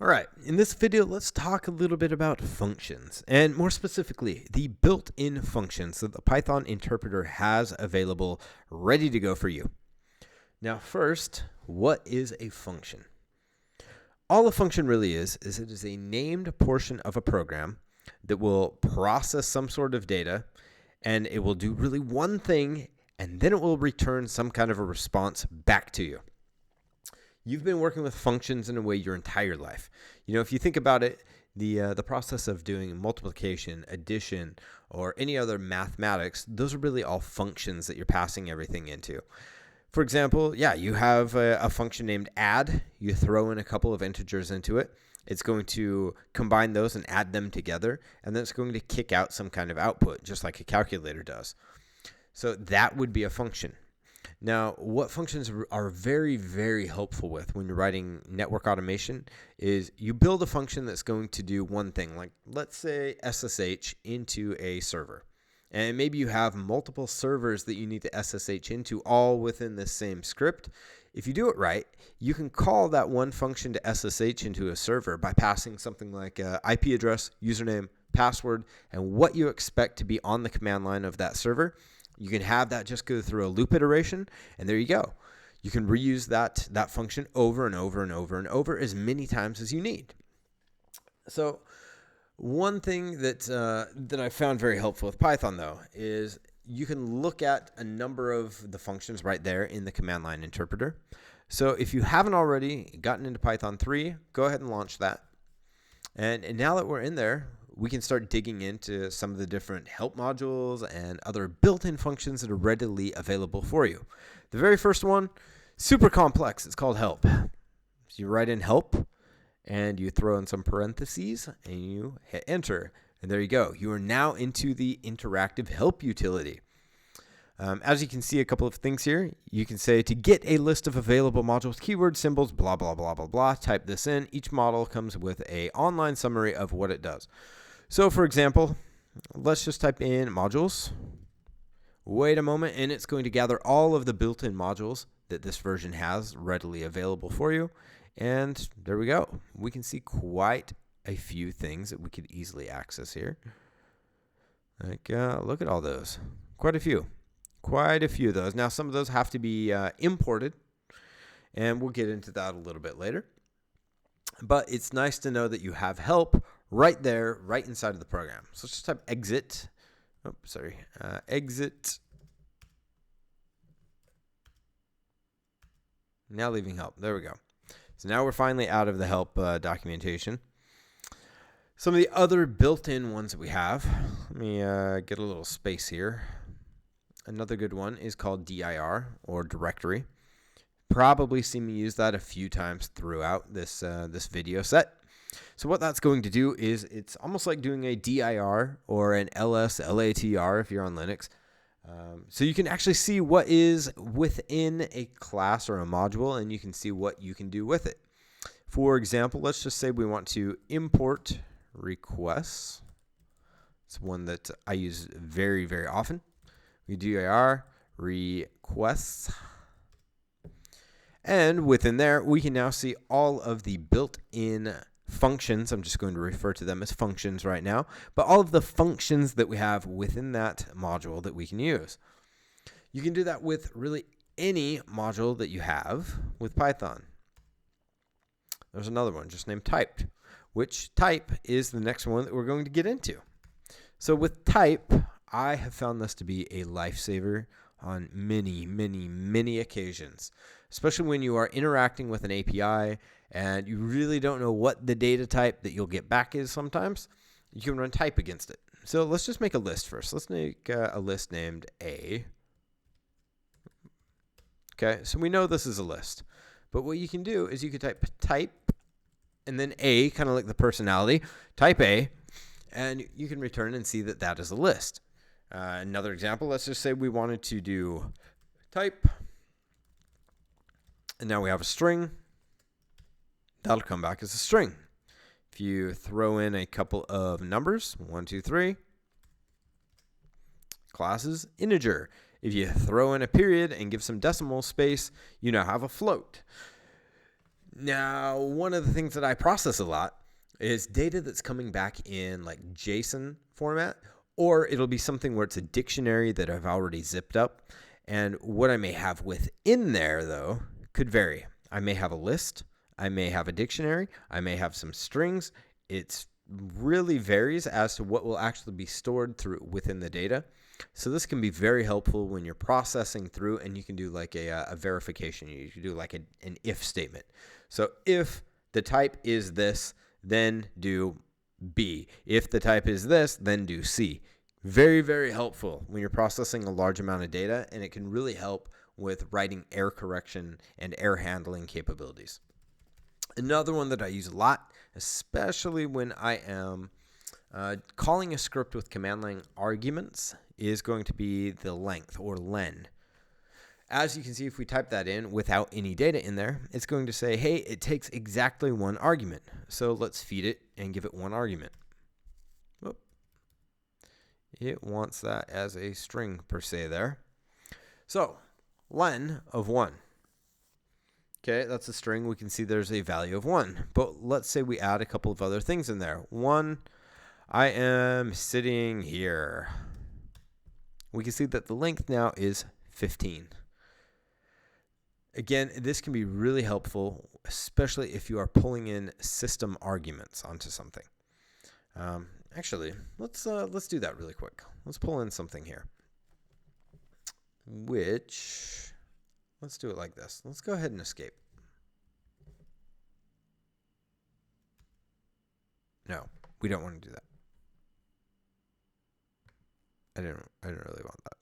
All right, in this video, let's talk a little bit about functions, and more specifically, the built-in functions that the Python interpreter has available ready to go for you. Now, first, what is a function? All a function really is it is a named portion of a program that will process some sort of data, and it will do really one thing, and then it will return some kind of a response back to you. You've been working with functions in a way your entire life. If you think about it, the process of doing multiplication, addition, or any other mathematics, those are really all functions that you're passing everything into. For example, you have a function named add. You throw in a couple of integers into it. It's going to combine those and add them together, and then it's going to kick out some kind of output, just like a calculator does. So that would be a function. Now, what functions are very, very helpful with when you're writing network automation is you build a function that's going to do one thing, like let's say SSH into a server. And maybe you have multiple servers that you need to SSH into all within the same script. If you do it right, you can call that one function to SSH into a server by passing something like IP address, username, password, and what you expect to be on the command line of that server. You can have that just go through a loop iteration, and there you go. You can reuse that function over and over and over and over as many times as you need. So one thing that I found very helpful with Python, though, is you can look at a number of the functions right there in the command line interpreter. So if you haven't already gotten into Python 3, go ahead and launch that. And now that we're in there, we can start digging into some of the different help modules and other built-in functions that are readily available for you. The very first one, super complex. It's called help. So you write in help, and you throw in some parentheses, and you hit enter. And there you go. You are now into the interactive help utility. As you can see, a couple of things here. You can say to get a list of available modules, keywords, symbols, blah, blah, blah, blah, blah. Type this in. Each model comes with an online summary of what it does. So, for example, let's just type in modules. Wait a moment, and it's going to gather all of the built-in modules that this version has readily available for you. And there we go. We can see quite a few things that we could easily access here. Like, look at all those. Quite a few. Quite a few of those. Now, some of those have to be imported, and we'll get into that a little bit later. But it's nice to know that you have help right there, right inside of the program. So let's just type exit. Exit. Now leaving help. There we go. So now we're finally out of the help documentation. Some of the other built-in ones that we have. Let me get a little space here. Another good one is called dir, or directory. Probably seen me use that a few times throughout this video set. So what that's going to do is it's almost like doing a dir or an ls/latr if you're on Linux. So you can actually see what is within a class or a module, and you can see what you can do with it. For example, let's just say we want to import requests. It's one that I use very, very often. We dir requests. And within there, we can now see all of the built-in functions. I'm just going to refer to them as functions right now, but all of the functions that we have within that module that we can use. You can do that with really any module that you have with Python. There's another one just named typed, which type is the next one that we're going to get into. So with type, I have found this to be a lifesaver on many, many, many occasions, especially when you are interacting with an API and you really don't know what the data type that you'll get back is sometimes. You can run type against it. So let's just make a list first. Let's make a list named A. Okay, so we know this is a list. But what you can do is you can type and then A, kind of like the personality, type A, and you can return and see that that is a list. Another example, let's just say we wanted to do type, and now we have a string. That'll come back as a string. If you throw in a couple of numbers, 1, 2, 3, class is integer. If you throw in a period and give some decimal space, you now have a float. Now, one of the things that I process a lot is data that's coming back in like JSON format, or it'll be something where it's a dictionary that I've already zipped up. And what I may have within there, though, could vary. I may have a list, I may have a dictionary, I may have some strings. It really varies as to what will actually be stored through within the data. So this can be very helpful when you're processing through, and you can do like a verification. You can do like an if statement. So if the type is this, then do B. If the type is this, then do C. Very, very helpful when you're processing a large amount of data, and it can really help with writing error correction and error handling capabilities. Another one that I use a lot, especially when I am calling a script with command line arguments, is going to be the length, or len. As you can see, if we type that in without any data in there, it's going to say, hey, it takes exactly one argument. So let's feed it and give it one argument. Whoop. It wants that as a string per se there. So len of 1. Okay, that's a string. We can see there's a value of 1. But let's say we add a couple of other things in there. 1, I am sitting here. We can see that the length now is 15. Again, this can be really helpful, especially if you are pulling in system arguments onto something. Actually, let's do that really quick. Let's pull in something here. Let's do it like this. Let's go ahead and escape. No, we don't want to do that. I didn't really want that.